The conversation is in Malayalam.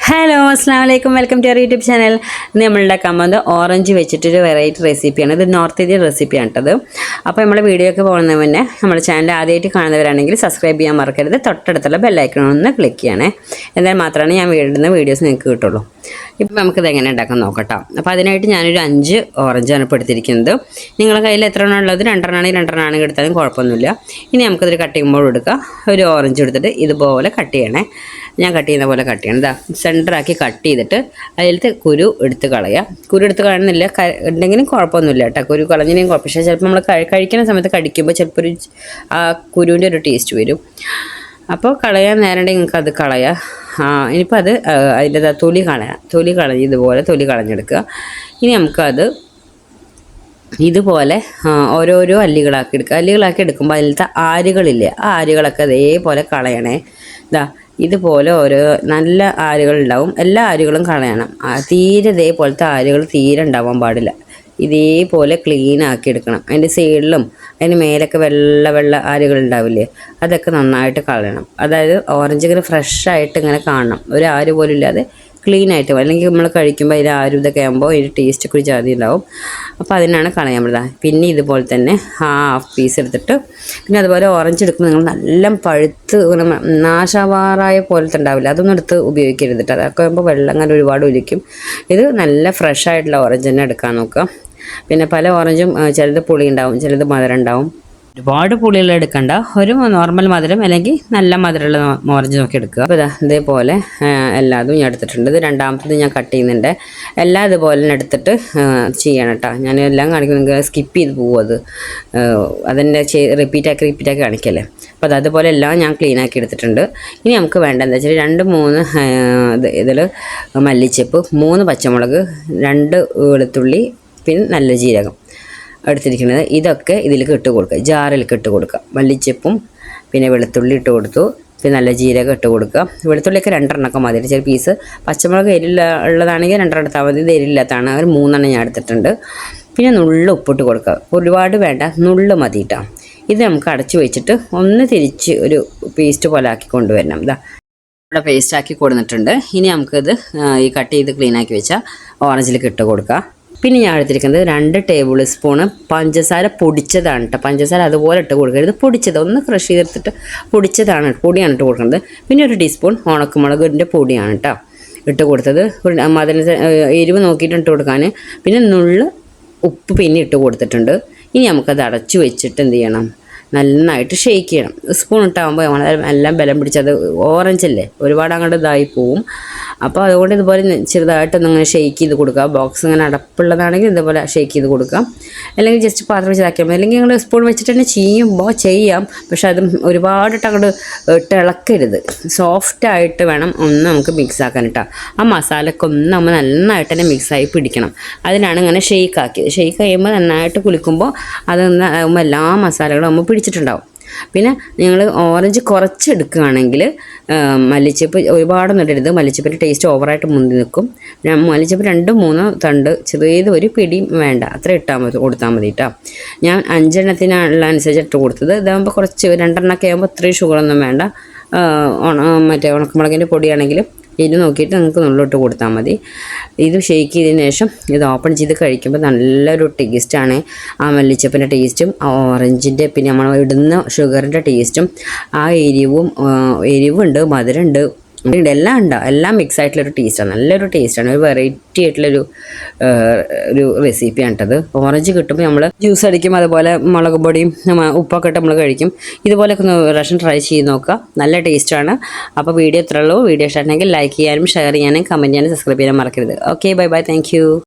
ഹലോ അസ്സാം വലൈക്കും welcome to our YouTube channel. ഇന്ന് നമ്മൾ ഉണ്ടാക്കാൻ പോകുന്നത് ഓറഞ്ച് വെച്ചിട്ടൊരു വെറൈറ്റി റെസിപ്പിയാണ്. ഇത് നോർത്ത് ഇന്ത്യൻ റെസിപ്പിയാണ് കേട്ടത്. അപ്പോൾ നമ്മൾ വീഡിയോ ഒക്കെ പോകുന്നതിന് മുന്നേ നമ്മുടെ ചാനൽ ആദ്യമായിട്ട് കാണുന്നവരാണെങ്കിൽ സബ്സ്ക്രൈബ് ചെയ്യാൻ മറക്കരുത്. തൊട്ടടുത്തുള്ള ബെല്ലൈക്കൺ ഒന്ന് ക്ലിക്ക് ചെയ്യണേ. എന്നാൽ മാത്രമാണ് ഞാൻ ഇടുന്ന വീഡിയോസ് നിങ്ങൾക്ക് കിട്ടുള്ളൂ. ഇപ്പം നമുക്കിത് എങ്ങനെ ഉണ്ടാക്കാൻ നോക്കട്ടോ. അപ്പോൾ അതിനായിട്ട് ഞാനൊരു 5 ഓറഞ്ചാണ് ഇപ്പോൾ എടുത്തിരിക്കുന്നത്. നിങ്ങളുടെ കയ്യിൽ എത്ര എണ്ണം ഉള്ളത്? 2 എണ്ണമാണെങ്കിൽ എടുത്താലും കുഴപ്പമൊന്നുമില്ല. ഇനി നമുക്കിതൊരു കട്ട് ചെയ്യുമ്പോൾ എടുക്കുക. ഒരു ഓറഞ്ച് എടുത്തിട്ട് ഇതുപോലെ കട്ട് ചെയ്യണേ. ഞാൻ കട്ട് ചെയ്യുന്ന പോലെ കട്ട് ചെയ്യണം. ഇതാ സെൻറ്ററാക്കി കട്ട് ചെയ്തിട്ട് അതിലത്തെ കുരു എടുത്ത് കളയുക. കുരു എടുത്ത് കളയുന്നില്ല ഉണ്ടെങ്കിലും കുഴപ്പമൊന്നുമില്ല കേട്ടോ. കുരു കളഞ്ഞിനും കുഴപ്പം. പക്ഷേ ചിലപ്പോൾ നമ്മൾ കഴിക്കുന്ന സമയത്ത് കടിക്കുമ്പോൾ ചിലപ്പോൾ ഒരു ആ കുരുവിൻ്റെ ഒരു ടേസ്റ്റ് വരും. അപ്പോൾ കളയാൻ നേരണ്ടെങ്കിൽ നിങ്ങൾക്ക് അത് കളയാം. ഇനിയിപ്പോൾ അത് അതിൻ്റെ തൊലി കളയാം. തൊലി കളഞ്ഞ് ഇതുപോലെ തൊലി കളഞ്ഞെടുക്കുക. ഇനി നമുക്കത് ഇതുപോലെ ഓരോരോ അല്ലികളാക്കി എടുക്കുക. അല്ലികളാക്കി എടുക്കുമ്പോൾ അതിലത്തെ ആരുകളില്ലേ, ആ ആരുകളൊക്കെ അതേപോലെ കളയണേ. ഇതാ ഇതുപോലെ ഓരോ നല്ല ആരുകളുണ്ടാവും. എല്ലാ ആരുകളും കളയണം. തീരെ ഇതേപോലത്തെ ആരുകൾ തീരെ ഉണ്ടാവാൻ പാടില്ല. ഇതേപോലെ ക്ലീൻ ആക്കി എടുക്കണം. അതിൻ്റെ സൈഡിലും അതിന് മേലൊക്കെ വെള്ള ആരുകൾ ഉണ്ടാവില്ലേ, അതൊക്കെ നന്നായിട്ട് കളയണം. അതായത് ഓറഞ്ച് ഇങ്ങനെ ഫ്രഷായിട്ട് ഇങ്ങനെ കാണണം. ഒരു ആര് പോലും ഇല്ലാതെ ക്ലീൻ ആയിട്ട്. അല്ലെങ്കിൽ നമ്മൾ കഴിക്കുമ്പോൾ അതിൽ ആരും ഇതൊക്കെ ആകുമ്പോൾ അതിൻ്റെ ടേസ്റ്റൊക്കെ ഒരു ജാതി ഉണ്ടാവും. അപ്പോൾ അതിനാണ് കളയാൻ പറ്റുക. പിന്നെ ഇതുപോലെ തന്നെ ഹാഫ് പീസ് എടുത്തിട്ട് പിന്നെ അതുപോലെ ഓറഞ്ച് എടുക്കുമ്പോൾ നിങ്ങൾ നല്ല പഴുത്ത് നാശാവാറായ പോലത്തെ ഉണ്ടാവില്ല, അതൊന്നും എടുത്ത് ഉപയോഗിക്കരുത്. അതൊക്കെ ആകുമ്പോൾ വെള്ളം അങ്ങനെ ഒരുപാട് ഒലിക്കും. ഇത് നല്ല ഫ്രഷ് ആയിട്ടുള്ള ഓറഞ്ച് തന്നെ എടുക്കാൻ നോക്കുക. പിന്നെ പല ഓറഞ്ചും ചിലത് പുളി ഉണ്ടാവും, ചിലത് മധുരം ഉണ്ടാവും. ഒരുപാട് പുളിയുള്ള എടുക്കണ്ട, ഒരു നോർമൽ മധുരം അല്ലെങ്കിൽ നല്ല മധുരമുള്ള ഓറഞ്ച് നോക്കി എടുക്കുക. അപ്പോൾ ഇതേപോലെ എല്ലാതും ഞാൻ എടുത്തിട്ടുണ്ട്. ഇത് രണ്ടാമത്തത് ഞാൻ കട്ട് ചെയ്യുന്നുണ്ട്. എല്ലാം ഇതുപോലെ എടുത്തിട്ട് ചെയ്യണം കേട്ടോ. ഞാൻ എല്ലാം കാണിക്കും, നിങ്ങൾക്ക് സ്കിപ്പ് ചെയ്ത് പോകും. അതിൻ്റെ റിപ്പീറ്റാക്കി കാണിക്കല്ലേ. അപ്പോൾ അതുപോലെ എല്ലാം ഞാൻ ക്ലീൻ ആക്കി എടുത്തിട്ടുണ്ട്. ഇനി നമുക്ക് വേണ്ട എന്താ വെച്ചാൽ 2-3 ഇതിൽ മല്ലിച്ചപ്പ്, 3 പച്ചമുളക്, 2 വെളുത്തുള്ളി, പിന്നെ നല്ല ജീരകം എടുത്തിരിക്കുന്നത്. ഇതൊക്കെ ഇതിലേക്ക് ഇട്ട് കൊടുക്കുക, ജാറിലേക്ക് ഇട്ട് കൊടുക്കുക. മല്ലിച്ചപ്പും പിന്നെ വെളുത്തുള്ളി ഇട്ട് കൊടുത്തു, പിന്നെ നല്ല ജീരകം ഇട്ട് കൊടുക്കുക. വെളുത്തുള്ളിയൊക്കെ 2 മതി, ചെറിയ പീസ്. പച്ചമുളക് ഉള്ളതാണെങ്കിൽ 2 എടുത്താൽ മതി. ഇത് എരില്ലാത്താണ്, ഒരു 3 ഞാൻ എടുത്തിട്ടുണ്ട്. പിന്നെ നുള്ള് ഉപ്പിട്ട് കൊടുക്കുക. ഒരുപാട് വേണ്ട, നുള്ള് മതി കേട്ടോ. ഇത് നമുക്ക് അടച്ചു വെച്ചിട്ട് ഒന്ന് തിരിച്ച് ഒരു പേസ്റ്റ് പോലെ ആക്കി കൊണ്ടുവരണം. ഇതാ ഇവിടെ പേസ്റ്റ് ആക്കി കൊടുത്തിട്ടുണ്ട്. ഇനി നമുക്കിത് ഈ കട്ട് ചെയ്ത് ക്ലീൻ ആക്കി വെച്ചാൽ ഓറഞ്ചിലേക്ക് ഇട്ട് കൊടുക്കുക. പിന്നെ ഞാൻ എടുത്തിരിക്കുന്നത് 2 ടേബിൾ സ്പൂണ് പഞ്ചസാര പൊടിച്ചതാണ് കേട്ടോ. പഞ്ചസാര അതുപോലെ ഇട്ട് കൊടുക്കരുത്, പൊടിച്ചത് ഒന്ന് ക്രഷ് ചെയ്തെടുത്തിട്ട് പൊടിയാണ് ഇട്ട് കൊടുക്കുന്നത്. പിന്നെ 1 ടീസ്പൂൺ ഉണക്കമുളകിൻ്റെ പൊടിയാണ് കേട്ടോ ഇട്ട് കൊടുത്തത്. അതിന് എരിവ് നോക്കിയിട്ട് ഇട്ട് കൊടുക്കാൻ. പിന്നെ നുള്ള് ഉപ്പ് പിന്നെ ഇട്ട് കൊടുത്തിട്ടുണ്ട്. ഇനി നമുക്കത് അടച്ചു വെച്ചിട്ട് എന്ത് ചെയ്യണം, നന്നായിട്ട് ഷെയ്ക്ക് ചെയ്യണം. സ്പൂൺ ഇട്ടാകുമ്പോൾ എല്ലാം ബലം പിടിച്ചത് ഓറഞ്ചല്ലേ, ഒരുപാട് അങ്ങോട്ട് ഇതായി പോവും. അപ്പോൾ അതുകൊണ്ട് ഇതുപോലെ ചെറുതായിട്ടൊന്ന് ഇങ്ങനെ ഷെയ്ക്ക് ചെയ്ത് കൊടുക്കുക. ബോക്സ് ഇങ്ങനെ അടപ്പുള്ളതാണെങ്കിൽ ഇതുപോലെ ഷെയ്ക്ക് ചെയ്ത് കൊടുക്കാം. അല്ലെങ്കിൽ ജസ്റ്റ് പാത്രം വെച്ചിതാക്കിയാൽ മതി. അല്ലെങ്കിൽ നിങ്ങൾ സ്പൂൺ വെച്ചിട്ട് തന്നെ ചെയ്യുമ്പോൾ ചെയ്യാം. പക്ഷെ അത് ഒരുപാടിട്ട് അങ്ങോട്ട് ഇളക്കരുത്. സോഫ്റ്റായിട്ട് വേണം ഒന്ന് നമുക്ക് മിക്സ് ആക്കാൻ ഇട്ടാൽ. ആ മസാലയൊക്കെ ഒന്ന് നമ്മൾ നന്നായിട്ട് തന്നെ മിക്സായി പിടിക്കണം. അതിനാണ് ഇങ്ങനെ ഷെയ്ക്ക് ആക്കിയത്. ഷെയ്ക്ക് ചെയ്യുമ്പോൾ നന്നായിട്ട് കുളിക്കുമ്പോൾ അതൊന്ന് എല്ലാ മസാലകളും നമ്മൾ പിടിച്ചിട്ടുണ്ടാവും. പിന്നെ നിങ്ങൾ ഓറഞ്ച് കുറച്ച് എടുക്കുകയാണെങ്കിൽ മല്ലിച്ചപ്പ് ഒരുപാടൊന്നും ഇടരുത്. മല്ലിച്ചപ്പിൻ്റെ ടേസ്റ്റ് ഓവറായിട്ട് മുന്തി നിൽക്കും. മല്ലിച്ചപ്പ് 2-3 തണ്ട്, ചെറിയത് ഒരു പിടിയും വേണ്ട, അത്ര കൊടുത്താൽ മതി കേട്ടോ. ഞാൻ 5 എണ്ണത്തിനുള്ള അനുസരിച്ച് ഇട്ട് കൊടുത്തത്. ഇതാകുമ്പോൾ കുറച്ച് 2 ഒക്കെ ആകുമ്പോൾ അത്രയും ഷുഗറൊന്നും വേണ്ട. മറ്റേ ഉണക്കമുളകിൻ്റെ പൊടിയാണെങ്കിലും ഇത് നോക്കിയിട്ട് നിങ്ങൾക്ക് നുള്ളിട്ട് കൊടുത്താൽ മതി. ഇത് ഷെയ്ക്ക് ചെയ്തതിന് ശേഷം ഇത് ഓപ്പൺ ചെയ്ത് കഴിക്കുമ്പോൾ നല്ലൊരു ടേസ്റ്റാണ്. ആ മല്ലിച്ചപ്പിൻ്റെ ടേസ്റ്റും ആ ഓറഞ്ചിൻ്റെ പിന്നെ നമ്മൾ ഇടുന്ന ഷുഗറിൻ്റെ ടേസ്റ്റും ആ എരിവുണ്ട്, മധുരമുണ്ട്, എല്ലാം ഉണ്ടാവും. എല്ലാം മിക്സ് ആയിട്ടുള്ളൊരു ടേസ്റ്റാണ്, നല്ലൊരു ടേസ്റ്റാണ്. ഒരു വെറൈറ്റി ആയിട്ടുള്ളൊരു റെസിപ്പിയാണ് കേട്ടത്. ഓറഞ്ച് കിട്ടുമ്പോൾ നമ്മൾ ജ്യൂസ് അടിക്കും, അതുപോലെ മുളക് പൊടിയും ഉപ്പൊക്കെ ഇട്ട് നമ്മൾ കഴിക്കും. ഇതുപോലെയൊക്കെ ഒന്ന് പ്രാവശ്യം ട്രൈ ചെയ്ത് നോക്കുക, നല്ല ടേസ്റ്റാണ്. അപ്പോൾ വീഡിയോ ഇത്രയുള്ളൂ. വീഡിയോ ഇഷ്ടമാണെങ്കിൽ ലൈക്ക് ചെയ്യാനും ഷെയർ ചെയ്യാനും കമൻറ്റ് ചെയ്യാനും സബ്സ്ക്രൈബ് ചെയ്യാനും മറക്കരുത്. Okay, bye bye, thank you.